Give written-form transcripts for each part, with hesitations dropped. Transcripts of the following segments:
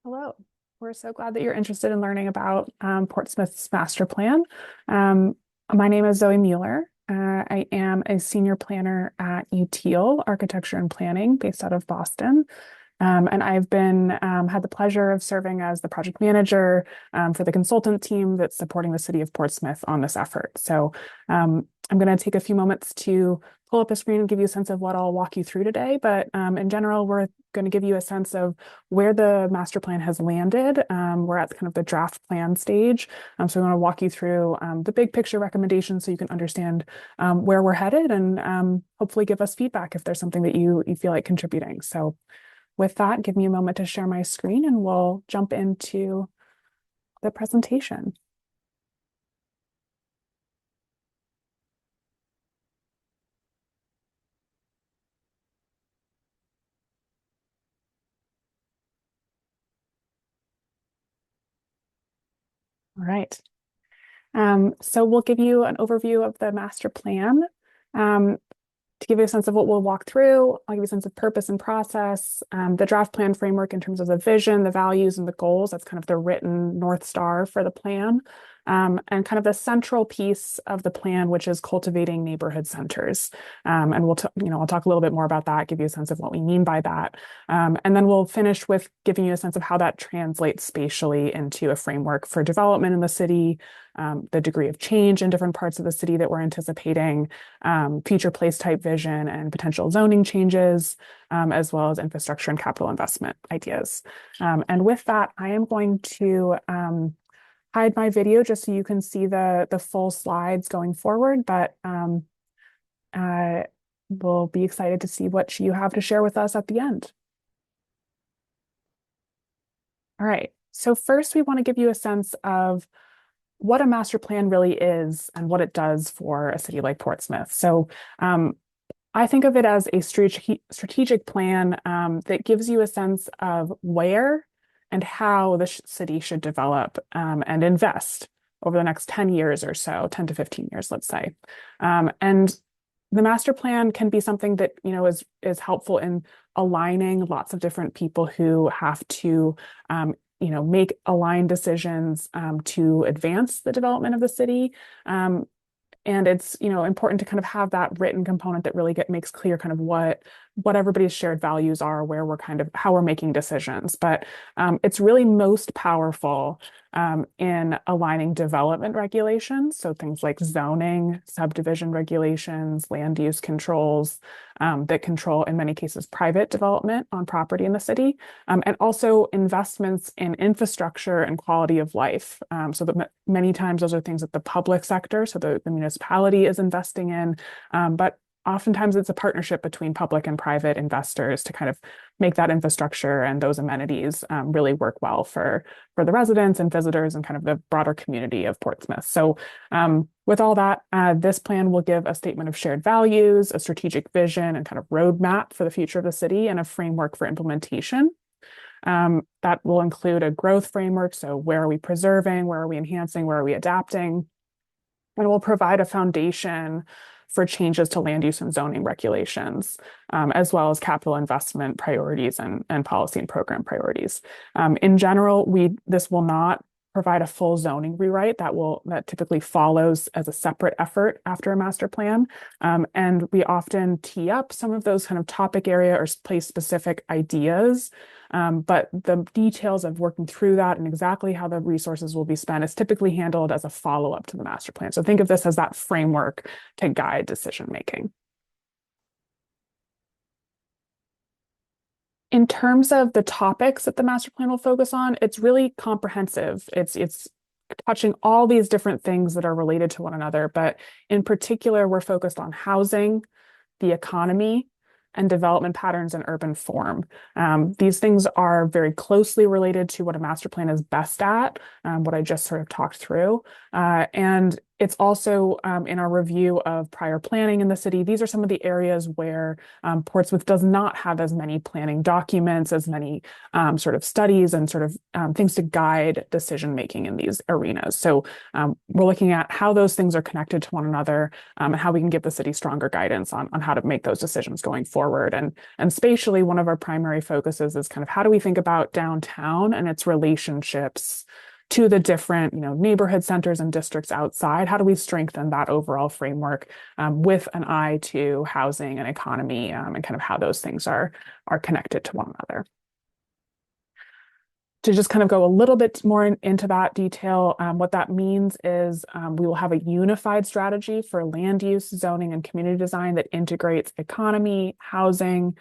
Hello. We're so glad that you're interested in learning about Portsmouth's master plan. Um, my name is Zoe Mueller. I am a senior planner at UTEAL Architecture and Planning based out of Boston. And I've been had the pleasure of serving as the project manager for the consultant team that's supporting the city of Portsmouth on this effort. So I'm going to take a few moments to pull up a screen and give you a sense of what I'll walk you through today. But in general, we're going to give you a sense of where the master plan has landed. We're at kind of the draft plan stage. So we want to walk you through the big picture recommendations so you can understand where we're headed and hopefully give us feedback if there's something that you feel like contributing. So with that, give me a moment to share my screen and we'll jump into the presentation. All right. So we'll give you an overview of the master plan. Um, to give you a sense of what we'll walk through, I'll give you a sense of purpose and process, the draft plan framework in terms of the vision, the values, and the goals. That's kind of the written North Star for the plan. And kind of the central piece of the plan, which is cultivating neighborhood centers. And I'll talk a little bit more about that, give you a sense of what we mean by that. And then we'll finish with giving you a sense of how that translates spatially into a framework for development in the city, the degree of change in different parts of the city that we're anticipating, future place type vision and potential zoning changes, as well as infrastructure and capital investment ideas. And with that, I am going to hide my video just so you can see the full slides going forward, but uh, we'll be excited to see what you have to share with us at the end. All right, so first we want to give you a sense of what a master plan really is and what it does for a city like Portsmouth. So I think of it as a strategic plan that gives you a sense of where and how the city should develop and invest over the next 10 years or so, 10 to 15 years, let's say. And the master plan can be something that, is helpful in aligning lots of different people who have to make aligned decisions to advance the development of the city. And it's, important to kind of have that written component that really makes clear kind of what everybody's shared values are, where we're kind of how we're making decisions. But it's really most powerful in aligning development regulations. So things like zoning, subdivision regulations, land use controls that control, in many cases, private development on property in the city, and also investments in infrastructure and quality of life. So that many times those are things that the public sector, so the municipality is investing in, but oftentimes it's a partnership between public and private investors to kind of make that infrastructure and those amenities really work well for the residents and visitors and kind of the broader community of Portsmouth. So with all that, this plan will give a statement of shared values, a strategic vision, and kind of roadmap for the future of the city and a framework for implementation. That will include a growth framework. So where are we preserving? Where are we enhancing? Where are we adapting? And it will provide a foundation for changes to land use and zoning regulations, as well as capital investment priorities and policy and program priorities. In general, this will not provide a full zoning rewrite that typically follows as a separate effort after a master plan. And we often tee up some of those kind of topic area or place specific ideas. But the details of working through that and exactly how the resources will be spent is typically handled as a follow-up to the master plan. So think of this as that framework to guide decision making. In terms of the topics that the master plan will focus on, it's really comprehensive. It's touching all these different things that are related to one another, but in particular, we're focused on housing, the economy, and development patterns and urban form. These things are very closely related to what a master plan is best at, what I just sort of talked through. And It's also in our review of prior planning in the city. These are some of the areas where Portsmouth does not have as many planning documents, as many sort of studies and sort of things to guide decision making in these arenas. So we're looking at how those things are connected to one another and how we can give the city stronger guidance on how to make those decisions going forward. And spatially, one of our primary focuses is kind of how do we think about downtown and its relationships to the different, neighborhood centers and districts outside. How do we strengthen that overall framework with an eye to housing and economy and kind of how those things are connected to one another? To just kind of go a little bit more into that detail, what that means is we will have a unified strategy for land use, zoning, and community design that integrates economy, housing,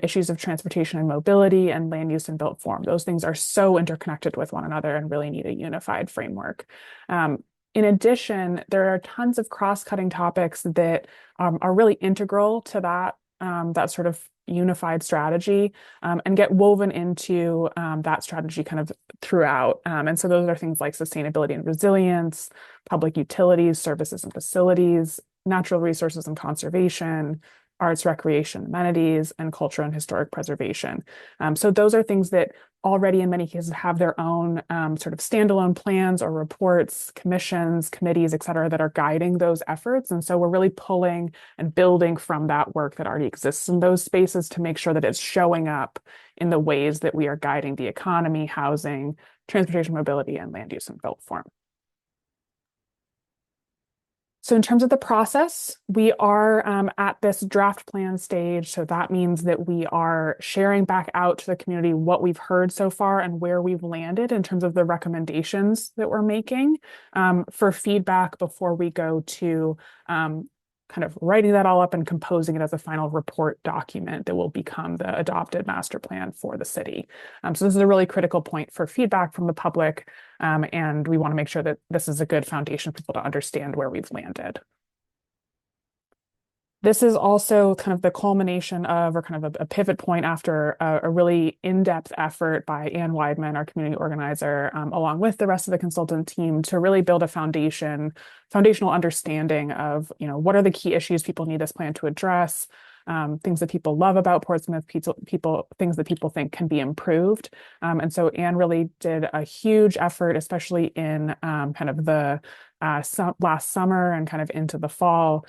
issues of transportation and mobility, and land use and built form. Those things are so interconnected with one another and really need a unified framework. In addition, there are tons of cross-cutting topics that are really integral to that sort of unified strategy and get woven into that strategy kind of throughout. And so those are things like sustainability and resilience, public utilities, services and facilities, natural resources and conservation, arts, recreation, amenities, and culture and historic preservation. So those are things that already in many cases have their own sort of standalone plans or reports, commissions, committees, et cetera, that are guiding those efforts. And so we're really pulling and building from that work that already exists in those spaces to make sure that it's showing up in the ways that we are guiding the economy, housing, transportation, mobility, and land use and built form. So in terms of the process, we are at this draft plan stage. So that means that we are sharing back out to the community what we've heard so far and where we've landed in terms of the recommendations that we're making for feedback before we go to kind of writing that all up and composing it as a final report document that will become the adopted master plan for the city. So this is a really critical point for feedback from the public, and we want to make sure that this is a good foundation for people to understand where we've landed. This is also kind of the culmination of, or kind of a pivot point after a really in-depth effort by Ann Weidman, our community organizer, along with the rest of the consultant team to really build a foundational understanding of, what are the key issues people need this plan to address, things that people love about Portsmouth, things that people think can be improved. And so Anne really did a huge effort, especially in kind of the last summer and kind of into the fall,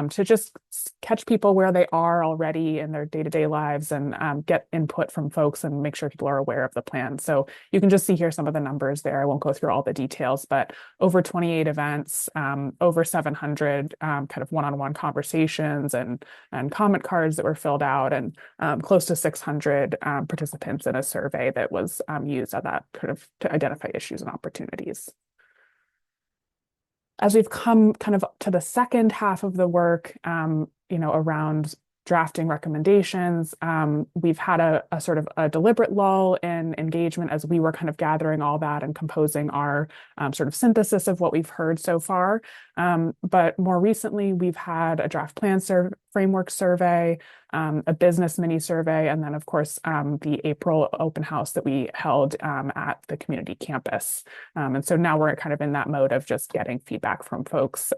to just catch people where they are already in their day-to-day lives and get input from folks and make sure people are aware of the plan. So you can just see here some of the numbers there. I won't go through all the details, but over 28 events, over 700 kind of one-on-one conversations and comment cards that were filled out, and close to 600 participants in a survey that was used at that kind of to identify issues and opportunities. As we've come kind of to the second half of the work, around drafting recommendations, we've had a sort of a deliberate lull in engagement as we were kind of gathering all that and composing our sort of synthesis of what we've heard so far. But more recently, we've had a draft plan framework survey, a business mini survey, and then of course the April open house that we held at the community campus. And so now we're kind of in that mode of just getting feedback from folks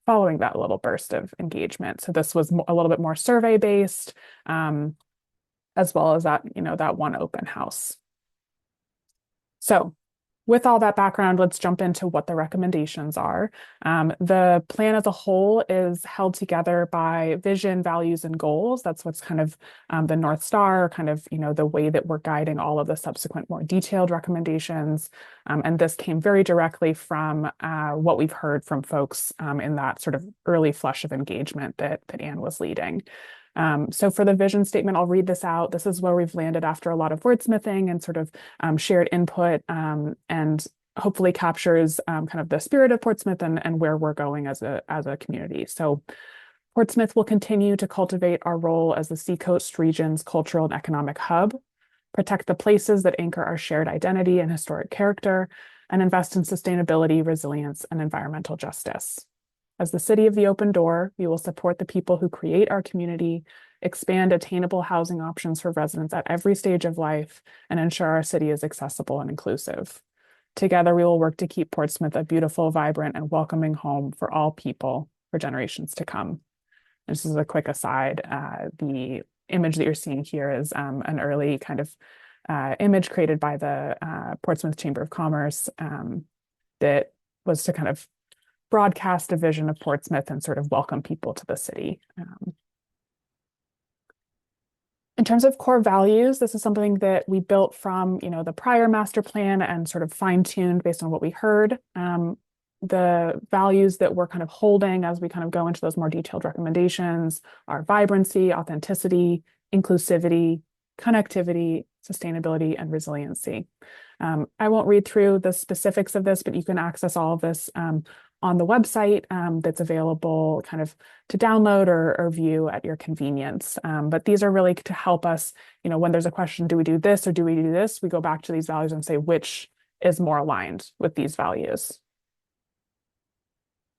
following that little burst of engagement. So this was a little bit more survey based, as well as that one open house. So with all that background, let's jump into what the recommendations are. The plan as a whole is held together by vision, values, and goals. That's what's kind of the North Star, kind of, the way that we're guiding all of the subsequent more detailed recommendations. And this came very directly from what we've heard from folks in that sort of early flush of engagement that Anne was leading. So for the vision statement, I'll read this out. This is where we've landed after a lot of wordsmithing and sort of shared input, and hopefully captures kind of the spirit of Portsmouth and where we're going as a community. So Portsmouth will continue to cultivate our role as the Seacoast region's cultural and economic hub, protect the places that anchor our shared identity and historic character, and invest in sustainability, resilience, and environmental justice. As the city of the open door, we will support the people who create our community, expand attainable housing options for residents at every stage of life, and ensure our city is accessible and inclusive. Together, we will work to keep Portsmouth a beautiful, vibrant, and welcoming home for all people for generations to come. This is a quick aside. The image that you're seeing here is an early kind of image created by the Portsmouth Chamber of Commerce that was to kind of broadcast a vision of Portsmouth and sort of welcome people to the city. In terms of core values, this is something that we built from, the prior master plan and sort of fine-tuned based on what we heard. The values that we're kind of holding as we kind of go into those more detailed recommendations are vibrancy, authenticity, inclusivity, connectivity, sustainability, and resiliency. I won't read through the specifics of this, but you can access all of this on the website that's available kind of to download or view at your convenience. But these are really to help us, when there's a question, do we do this or do we do this? We go back to these values and say, which is more aligned with these values?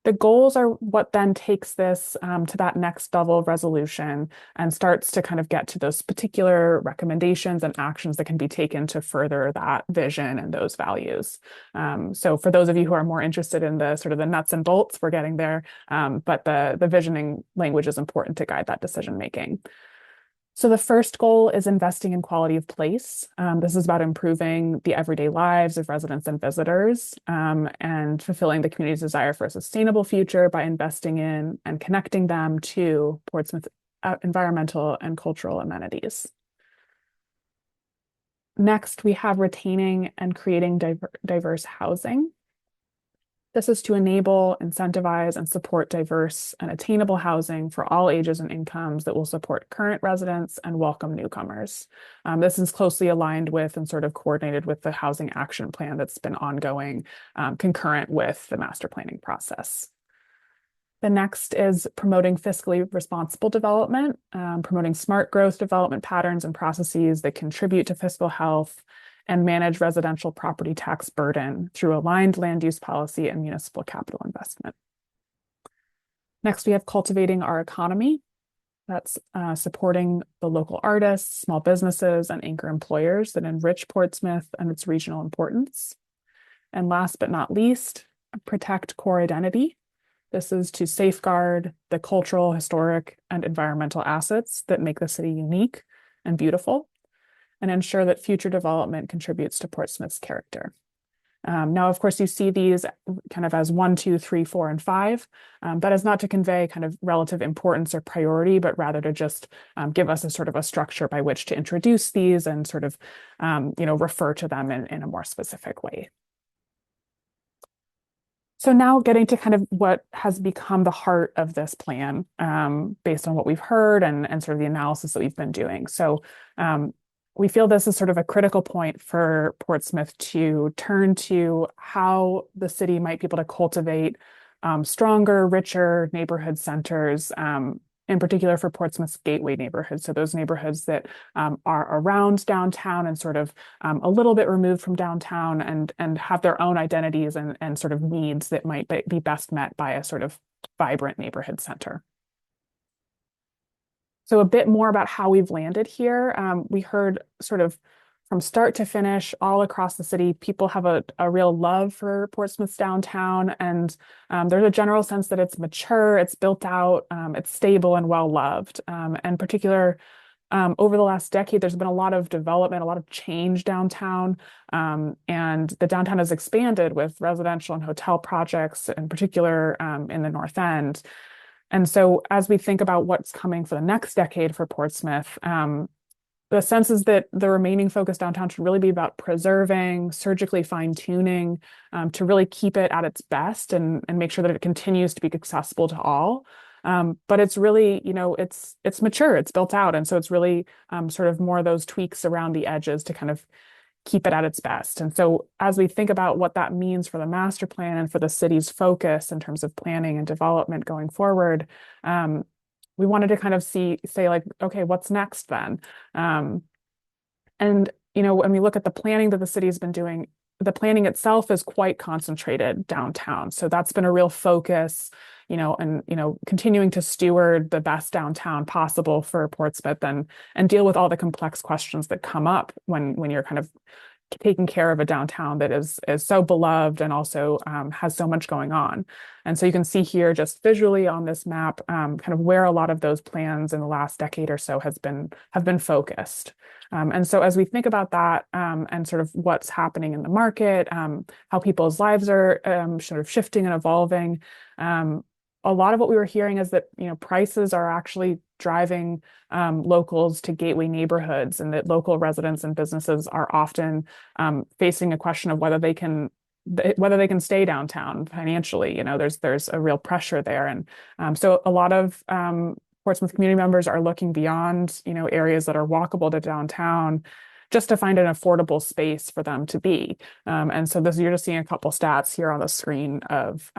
The goals are what then takes this to that next level of resolution and starts to kind of get to those particular recommendations and actions that can be taken to further that vision and those values. So for those of you who are more interested in the sort of the nuts and bolts, we're getting there, but the visioning language is important to guide that decision making. So the first goal is investing in quality of place. This is about improving the everyday lives of residents and visitors and fulfilling the community's desire for a sustainable future by investing in and connecting them to Portsmouth environmental and cultural amenities. Next, we have retaining and creating diverse housing. This is to enable, incentivize, and support diverse and attainable housing for all ages and incomes that will support current residents and welcome newcomers. This is closely aligned with and sort of coordinated with the housing action plan that's been ongoing, concurrent with the master planning process. The next is promoting fiscally responsible development, promoting smart growth development patterns and processes that contribute to fiscal health and manage residential property tax burden through aligned land use policy and municipal capital investment. Next, we have cultivating our economy. That's supporting the local artists, small businesses, and anchor employers that enrich Portsmouth and its regional importance. And last but not least, protect core identity. This is to safeguard the cultural, historic, and environmental assets that make the city unique and beautiful, and ensure that future development contributes to Portsmouth's character. Now, of course, you see these kind of as 1, 2, 3, 4, and 5. That is not to convey kind of relative importance or priority, but rather to just give us a sort of a structure by which to introduce these and sort of, refer to them in a more specific way. So now getting to kind of what has become the heart of this plan based on what we've heard and sort of the analysis that we've been doing. So we feel this is sort of a critical point for Portsmouth to turn to how the city might be able to cultivate stronger, richer neighborhood centers, in particular for Portsmouth's gateway neighborhoods. So those neighborhoods that are around downtown and sort of a little bit removed from downtown and have their own identities and sort of needs that might be best met by a sort of vibrant neighborhood center. So a bit more about how we've landed here. We heard sort of from start to finish all across the city, people have a real love for Portsmouth's downtown. And there's a general sense that it's mature, it's built out, it's stable and well-loved. And in particular, over the last decade, there's been a lot of development, a lot of change downtown. And the downtown has expanded with residential and hotel projects, in particular in the North End. And so as we think about what's coming for the next decade for Portsmouth, the sense is that the remaining focus downtown should really be about preserving, surgically fine-tuning, to really keep it at its best and make sure that it continues to be accessible to all. But it's really, it's mature, it's built out. And so it's really sort of more of those tweaks around the edges to kind of keep it at its best. And so as we think about what that means for the master plan and for the city's focus in terms of planning and development going forward, we wanted to kind of say like, okay, what's next then? And, when we look at the planning that the city has been doing, the planning itself is quite concentrated downtown. So that's been a real focus, and continuing to steward the best downtown possible for Portsmouth and deal with all the complex questions that come up when you're kind of taking care of a downtown that is so beloved and also has so much going on. And so you can see here just visually on this map kind of where a lot of those plans in the last decade or so have been focused. And so as we think about that and sort of what's happening in the market, how people's lives are sort of shifting and evolving, a lot of what we were hearing is that prices are actually driving locals to gateway neighborhoods, and that local residents and businesses are often facing a question of whether they can stay downtown financially. There's a real pressure there, and so a lot of Portsmouth community members are looking beyond areas that are walkable to downtown just to find an affordable space for them to be. And so you're just seeing a couple stats here on the screen of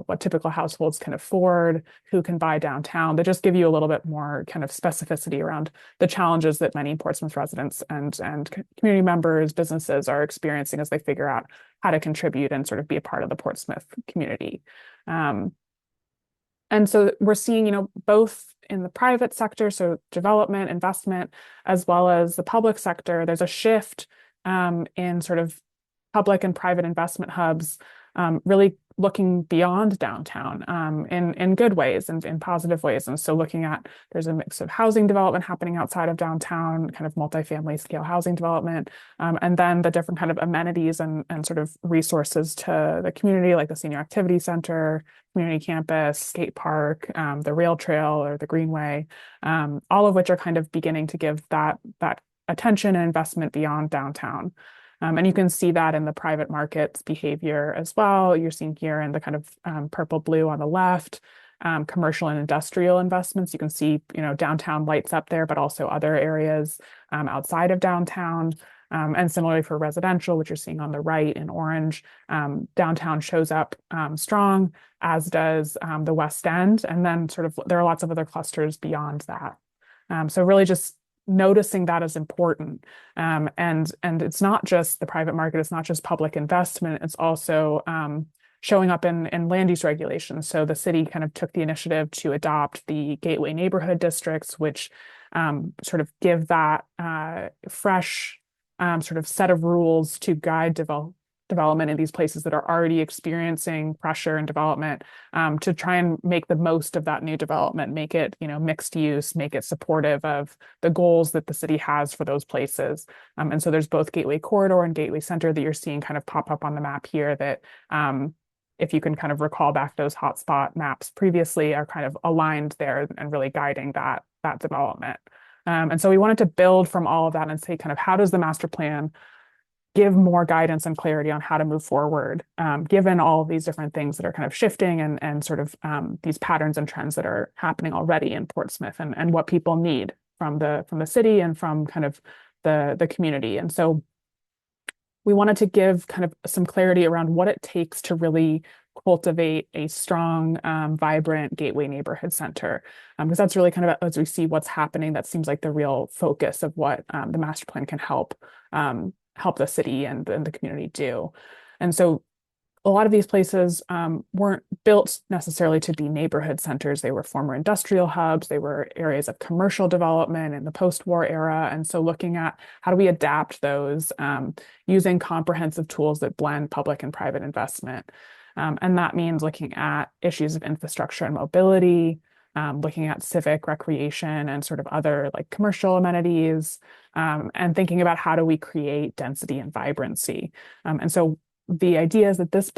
what typical households can afford, who can buy downtown, that just give you a little bit more kind of specificity around the challenges that many Portsmouth residents and community members, businesses are experiencing as they figure out how to contribute and sort of be a part of the Portsmouth community. And so we're seeing, both in the private sector, so development, investment, as well as the public sector, there's a shift in sort of public and private investment hubs, really looking beyond downtown in good ways and in positive ways. And so there's a mix of housing development happening outside of downtown, kind of multifamily scale housing development, and then the different kind of amenities and sort of resources to the community, like the senior activity center, community campus, skate park, the rail trail or the greenway, all of which are kind of beginning to give that attention and investment beyond downtown. And you can see that in the private markets behavior as well. You're seeing here in the kind of purple blue on the left, commercial and industrial investments. You can see, downtown lights up there, but also other areas outside of downtown. And similarly for residential, which you're seeing on the right in orange, downtown shows up strong, as does the West End. And then there are lots of other clusters beyond that. So really just noticing that is important. And it's not just the private market, it's not just public investment, it's also showing up in land use regulations. So the city kind of took the initiative to adopt the gateway neighborhood districts, which sort of give that fresh sort of set of rules to guide development in these places that are already experiencing pressure and development, to try and make the most of that new development, make it mixed use, make it supportive of the goals that the city has for those places. And so there's both Gateway Corridor and Gateway Center that you're seeing kind of pop up on the map here that if you can kind of recall back those hotspot maps previously, are kind of aligned there and really guiding that development. And so we wanted to build from all of that and say kind of how does the master plan give more guidance and clarity on how to move forward, given all of these different things that are kind of shifting and sort of these patterns and trends that are happening already in Portsmouth, and what people need from the city and from kind of the community. And so we wanted to give kind of some clarity around what it takes to really cultivate a strong, vibrant gateway neighborhood center. Because that's really kind of, as we see what's happening, that seems like the real focus of what the master plan can help the city and the community do. And so a lot of these places weren't built necessarily to be neighborhood centers. They were former industrial hubs. They were areas of commercial development in the post-war era. And so looking at how do we adapt those using comprehensive tools that blend public and private investment. And that means looking at issues of infrastructure and mobility, looking at civic recreation and sort of other like commercial amenities, and thinking about how do we create density and vibrancy. And so the idea is that this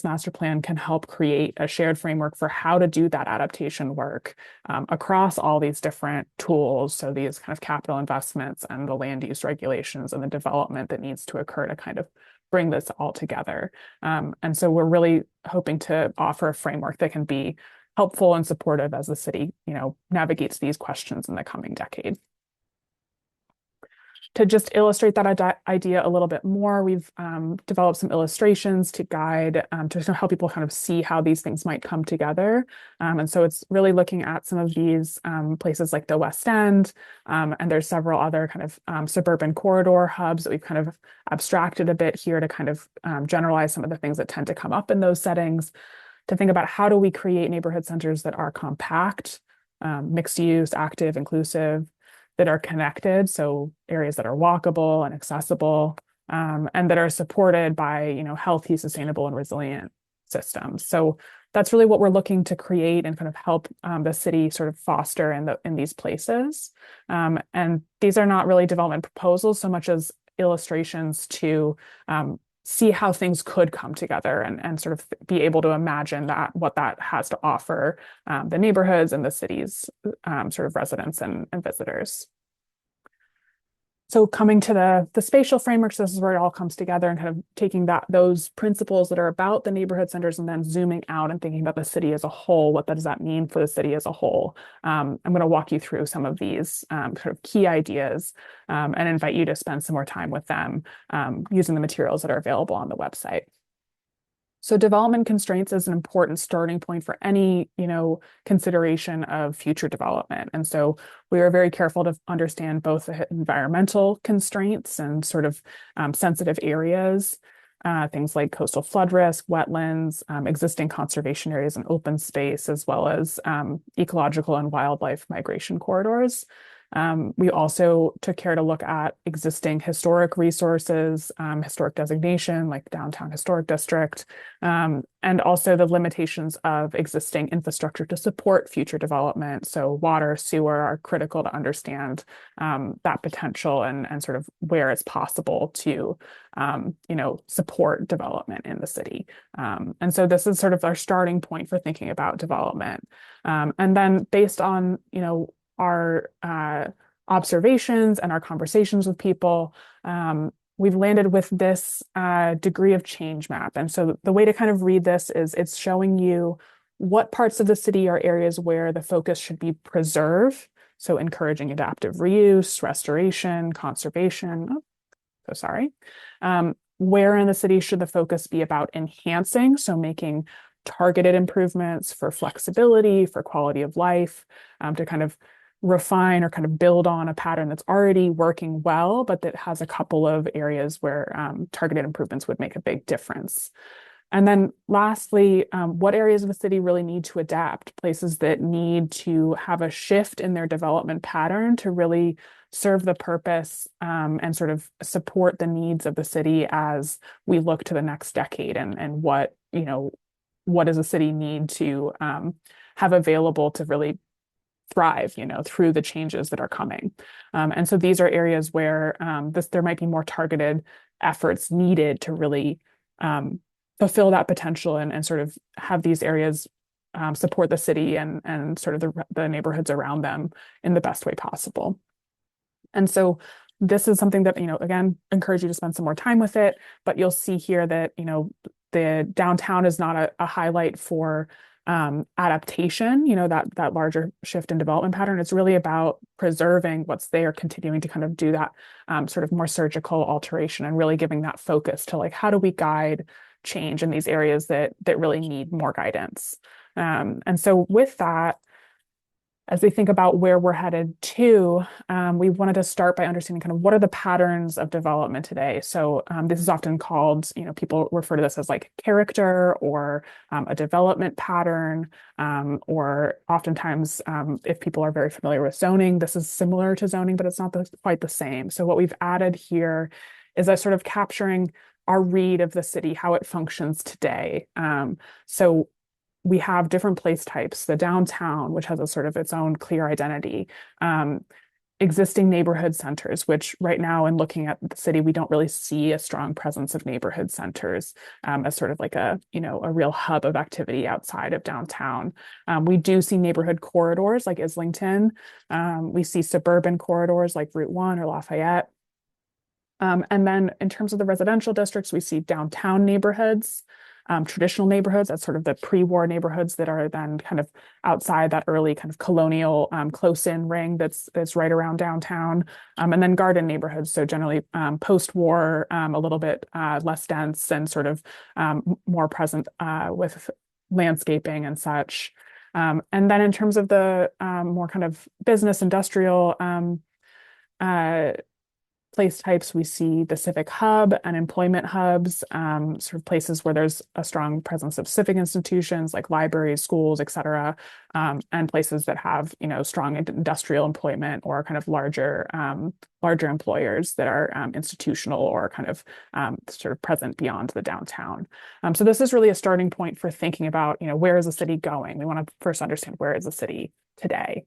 master plan can help create a shared framework for how to do that adaptation work across all these different tools. So these kind of capital investments and the land use regulations and the development that needs to occur to kind of bring this all together. And so we're really hoping to offer a framework that can be helpful and supportive as the city, navigates these questions in the coming decade. To just illustrate that idea a little bit more, we've developed some illustrations to guide, to help people kind of see how these things might come together. And so it's really looking at some of these places like the West End, and there's several other kind of suburban corridor hubs that we've kind of abstracted a bit here to kind of generalize some of the things that tend to come up in those settings, to think about how do we create neighborhood centers that are compact, mixed use, active, inclusive, that are connected, so areas that are walkable and accessible, and that are supported by, healthy, sustainable, and resilient systems. So that's really what we're looking to create and kind of help the city sort of foster in these places. And these are not really development proposals so much as illustrations to see how things could come together and sort of be able to imagine that what that has to offer the neighborhoods and the city's sort of residents and visitors. So coming to the spatial frameworks, this is where it all comes together and kind of taking those principles that are about the neighborhood centers and then zooming out and thinking about the city as a whole. What does that mean for the city as a whole? I'm going to walk you through some of these sort of key ideas and invite you to spend some more time with them using the materials that are available on the website. So development constraints is an important starting point for any, consideration of future development. And so we are very careful to understand both the environmental constraints and sort of sensitive areas, things like coastal flood risk, wetlands, existing conservation areas and open space, as well as ecological and wildlife migration corridors. We also took care to look at existing historic resources, historic designation like Downtown Historic District, and also the limitations of existing infrastructure to support future development. So water, sewer are critical to understand that potential and sort of where it's possible to, support development in the city. And so this is sort of our starting point for thinking about development. And then based on, our observations and our conversations with people, we've landed with this degree of change map. And so the way to kind of read this is it's showing you what parts of the city are areas where the focus should be preserve. So encouraging adaptive reuse, restoration, conservation. Oh, so sorry. Where in the city should the focus be about enhancing? So making targeted improvements for flexibility, for quality of life, to kind of refine or kind of build on a pattern that's already working well, but that has a couple of areas where targeted improvements would make a big difference. And then lastly, what areas of the city really need to adapt, places that need to have a shift in their development pattern to really serve the purpose and sort of support the needs of the city as we look to the next decade and what does the city need to have available to really thrive, through the changes that are coming. And so these are areas where there might be more targeted efforts needed to really fulfill that potential and sort of have these areas support the city and sort of the neighborhoods around them in the best way possible. And so this is something that, again, encourage you to spend some more time with it, but you'll see here that, the downtown is not a highlight for adaptation, that larger shift in development pattern. It's really about preserving what's there, continuing to kind of do that sort of more surgical alteration and really giving that focus to like, how do we guide change in these areas that really need more guidance? And so with that, as we think about where we're headed to, we wanted to start by understanding kind of what are the patterns of development today. So this is often called, people refer to this as like character or a development pattern, or oftentimes if people are very familiar with zoning, this is similar to zoning, but it's not quite the same. So what we've added here is a sort of capturing our read of the city, how it functions today. So we have different place types, the downtown, which has a sort of its own clear identity, existing neighborhood centers, which right now in looking at the city, we don't really see a strong presence of neighborhood centers as sort of like a real hub of activity outside of downtown. We do see neighborhood corridors like Islington. We see suburban corridors like Route 1 or Lafayette. And then in terms of the residential districts, we see downtown neighborhoods, traditional neighborhoods, that's sort of the pre-war neighborhoods that are then kind of outside that early kind of colonial close-in ring that's right around downtown, and then garden neighborhoods. So generally post-war, a little bit less dense and sort of more present with landscaping and such. And then in terms of the more kind of business industrial place types, we see the civic hub and employment hubs, sort of places where there's a strong presence of civic institutions like libraries, schools, et cetera, and places that have, strong industrial employment or kind of larger employers that are institutional or kind of sort of present beyond the downtown. So this is really a starting point for thinking about, where is the city going? We want to first understand where is the city today.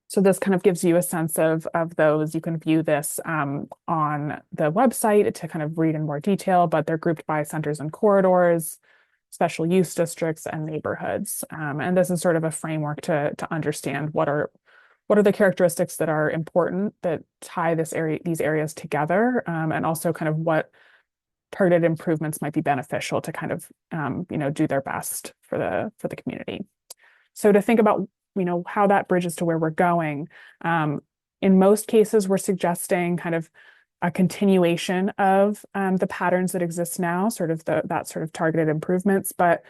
So this kind of gives you a sense of those. You can view this on the website to kind of read in more detail, but they're grouped by centers and corridors, special use districts, and neighborhoods. And this is sort of a framework to understand what are the characteristics that are important that tie these areas together, and also kind of what targeted improvements might be beneficial to kind of do their best for the community. So to think about how that bridges to where we're going. In most cases, we're suggesting kind of a continuation of the patterns that exist now, sort of that sort of targeted improvements, but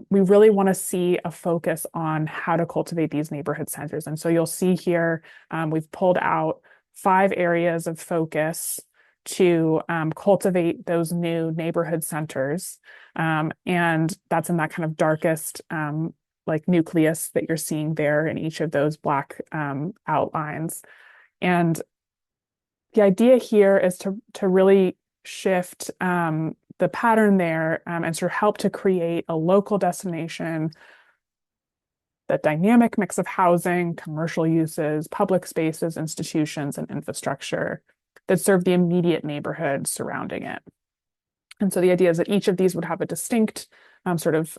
we really want to see a focus on how to cultivate these neighborhood centers. And so you'll see here, we've pulled out 5 areas of focus to cultivate those new neighborhood centers. And that's in that kind of darkest like nucleus that you're seeing there in each of those black outlines. And the idea here is to really shift the pattern there and sort of help to create a local destination, that dynamic mix of housing, commercial uses, public spaces, institutions, and infrastructure that serve the immediate neighborhood surrounding it. And so the idea is that each of these would have a distinct sort of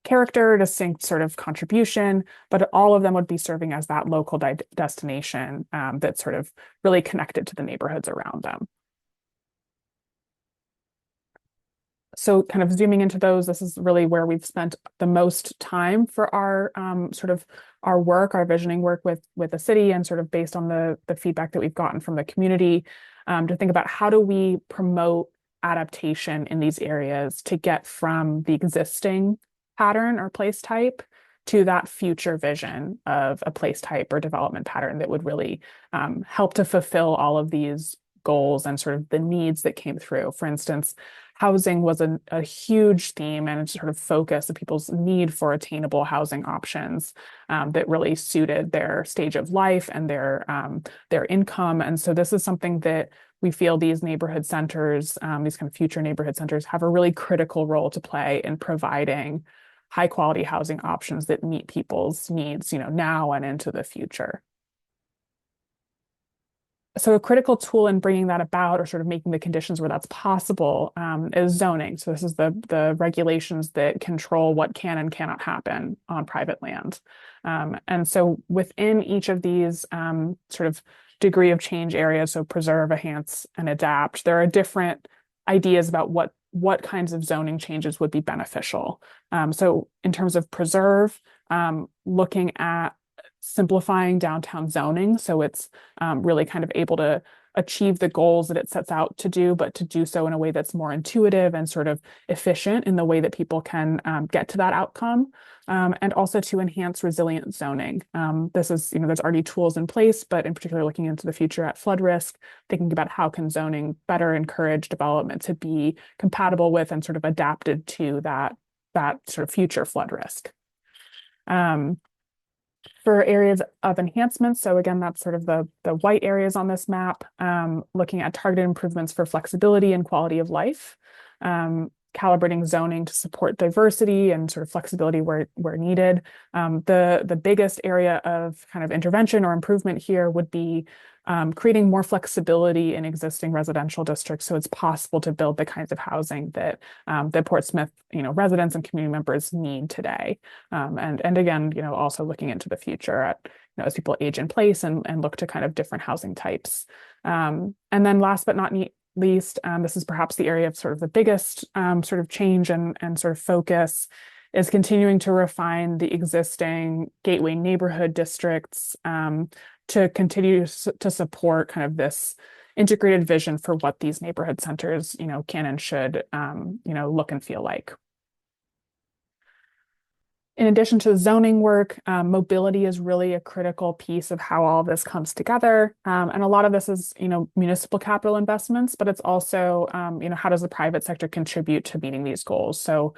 character, distinct sort of contribution, but all of them would be serving as that local destination that's sort of really connected to the neighborhoods around them. So kind of zooming into those, this is really where we've spent the most time for our sort of our work, our visioning work with the city, and sort of based on the feedback that we've gotten from the community, to think about how do we promote adaptation in these areas to get from the existing pattern or place type to that future vision of a place type or development pattern that would really help to fulfill all of these goals and sort of the needs that came through. For instance, housing was a huge theme and sort of focus of people's need for attainable housing options that really suited their stage of life and their income. And so this is something that we feel these neighborhood centers, these kind of future neighborhood centers, have a really critical role to play in providing high quality housing options that meet people's needs, now and into the future. So a critical tool in bringing that about, or sort of making the conditions where that's possible, is zoning. So this is the regulations that control what can and cannot happen on private land. And so within each of these sort of degree of change areas, so preserve, enhance, and adapt, there are different ideas about what kinds of zoning changes would be beneficial. So in terms of preserve, looking at simplifying downtown zoning so it's really kind of able to achieve the goals that it sets out to do, but to do so in a way that's more intuitive and sort of efficient in the way that people can get to that outcome, and also to enhance resilient zoning. This is, there's already tools in place, but in particular looking into the future at flood risk, thinking about how can zoning better encourage development to be compatible with and sort of adapted to that sort of future flood risk. For areas of enhancement, so again, that's sort of the white areas on this map, looking at targeted improvements for flexibility and quality of life, calibrating zoning to support diversity and sort of flexibility where needed. The biggest area of kind of intervention or improvement here would be creating more flexibility in existing residential districts, so it's possible to build the kinds of housing that Portsmouth, residents and community members need today. And again, also looking into the future at, as people age in place and look to kind of different housing types. And then last but not least, this is perhaps the area of sort of the biggest sort of change and sort of focus, is continuing to refine the existing gateway neighborhood districts to continue to support kind of this integrated vision for what these neighborhood centers, can and should, look and feel like. In addition to zoning work, mobility is really a critical piece of how all of this comes together. And a lot of this is, municipal capital investments, but it's also, how does the private sector contribute to meeting these goals? So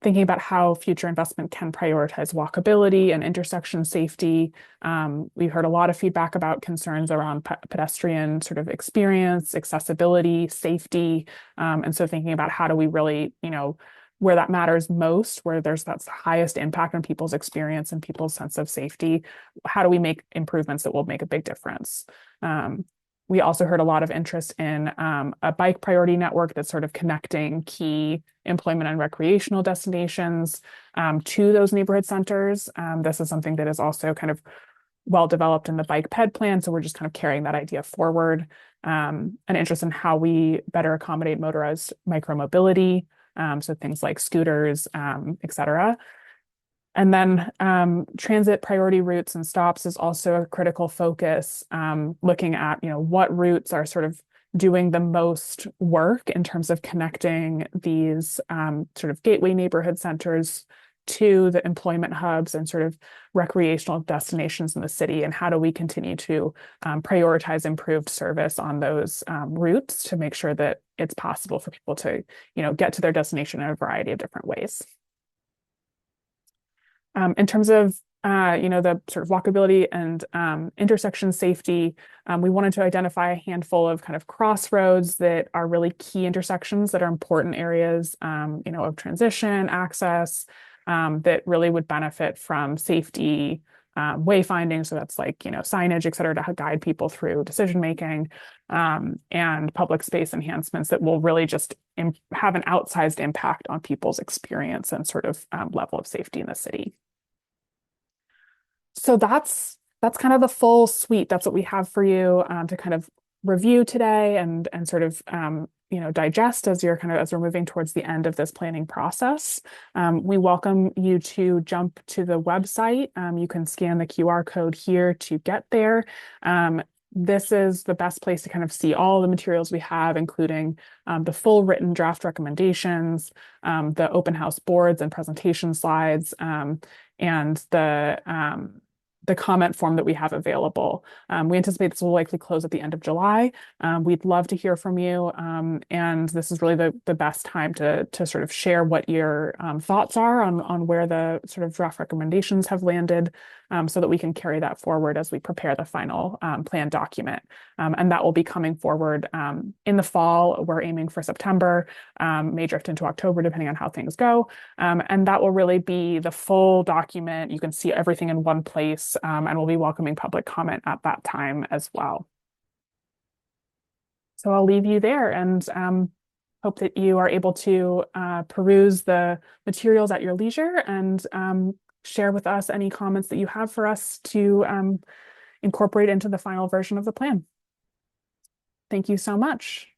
thinking about how future investment can prioritize walkability and intersection safety. We've heard a lot of feedback about concerns around pedestrian sort of experience, accessibility, safety. And so thinking about how do we really, where that matters most, where that's the highest impact on people's experience and people's sense of safety, how do we make improvements that will make a big difference? We also heard a lot of interest in a bike priority network that's sort of connecting key employment and recreational destinations to those neighborhood centers. This is something that is also kind of well developed in the bike ped plan. So we're just kind of carrying that idea forward. An interest in how we better accommodate motorized micromobility. So things like scooters, et cetera. And then transit priority routes and stops is also a critical focus, looking at, what routes are sort of doing the most work in terms of connecting these sort of gateway neighborhood centers to the employment hubs and sort of recreational destinations in the city. And how do we continue to prioritize improved service on those routes to make sure that it's possible for people to, get to their destination in a variety of different ways. In terms of the sort of walkability and intersection safety, we wanted to identify a handful of kind of crossroads that are really key intersections that are important areas, of transition, access, that really would benefit from safety, wayfinding. So that's like, signage, et cetera, to guide people through decision making, and public space enhancements that will really just have an outsized impact on people's experience and sort of level of safety in the city. So that's kind of the full suite. That's what we have for you to kind of review today and sort of digest as we're moving towards the end of this planning process. We welcome you to jump to the website. You can scan the QR code here to get there. This is the best place to kind of see all the materials we have, including the full written draft recommendations, the open house boards and presentation slides, and the comment form that we have available. We anticipate this will likely close at the end of July. We'd love to hear from you. And this is really the best time to sort of share what your thoughts are on where the sort of draft recommendations have landed, so that we can carry that forward as we prepare the final plan document. And that will be coming forward in the fall. We're aiming for September, may drift into October, depending on how things go. And that will really be the full document. You can see everything in one place, and we'll be welcoming public comment at that time as well. So I'll leave you there and hope that you are able to peruse the materials at your leisure and share with us any comments that you have for us to incorporate into the final version of the plan. Thank you so much.